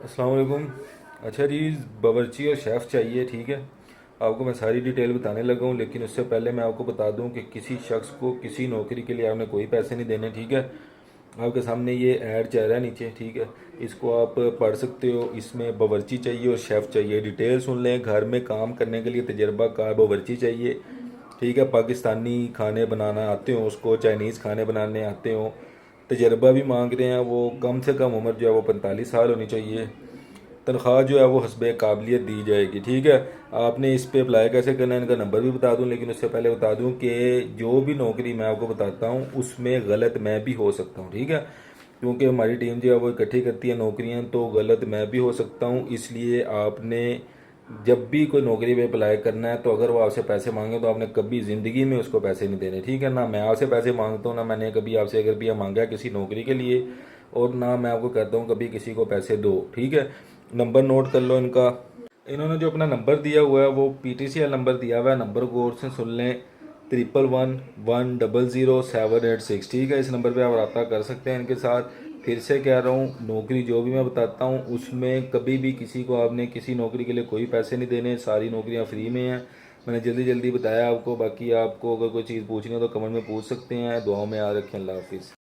अस्सलाम वालेकुम। अच्छा जी, बावर्ची और शेफ़ चाहिए, ठीक है। आपको मैं सारी डिटेल बताने लगा हूँ, लेकिन उससे पहले मैं आपको बता दूँ कि किसी शख्स को किसी नौकरी के लिए आपने कोई पैसे नहीं देने, ठीक है। आपके सामने ये ऐड चल रहा है नीचे, ठीक है। इसको आप पढ़ सकते हो। इसमें बावर्ची चाहिए और शेफ़ चाहिए। डिटेल सुन लें। घर में काम करने के लिए तजर्बाकार बावर्ची चाहिए, ठीक है। पाकिस्तानी खाने बनाना आते हो उसको, चाइनीज़ खाने बनाने आते हो। तजर्बा भी मांग रहे हैं वो। कम से कम उम्र जो है वो 45 साल होनी चाहिए। तनख्वाह जो है वो हस्बे काबिलियत दी जाएगी, ठीक है। आपने इस पे अप्लाई कैसे करना है, इनका नंबर भी बता दूं, लेकिन उससे पहले बता दूं कि जो भी नौकरी मैं आपको बताता हूं उसमें गलत मैं भी हो सकता हूं, ठीक है। क्योंकि हमारी टीम जो है वो इकट्ठी करती है नौकरियां, तो गलत मैं भी हो सकता हूं। इसलिए आपने जब भी कोई नौकरी पे अप्लाई करना है, तो अगर वो आपसे पैसे मांगे तो आपने कभी ज़िंदगी में उसको पैसे नहीं देने, ठीक है। ना मैं आपसे पैसे मांगता हूँ, ना मैंने कभी आपसे अगर रुपया मांगा है किसी नौकरी के लिए, और ना मैं आपको कहता हूँ कभी किसी को पैसे दो, ठीक है। नंबर नोट कर लो इनका। इन्होंने जो अपना नंबर दिया हुआ है वो PTCL नंबर दिया हुआ है। नंबर गौर से सुन लें, 1111000786, ठीक है। इस नंबर पे आप रब्ता कर सकते हैं इनके साथ। फिर से कह रहा हूँ, नौकरी जो भी मैं बताता हूँ उसमें कभी भी किसी को आपने किसी नौकरी के लिए कोई पैसे नहीं देने। सारी नौकरियाँ फ्री में हैं। मैंने जल्दी जल्दी बताया आपको। बाकी आपको अगर कोई चीज़ पूछनी हो तो कमेंट में पूछ सकते हैं। दुआओं में याद रखें। अल्लाह हाफिज़।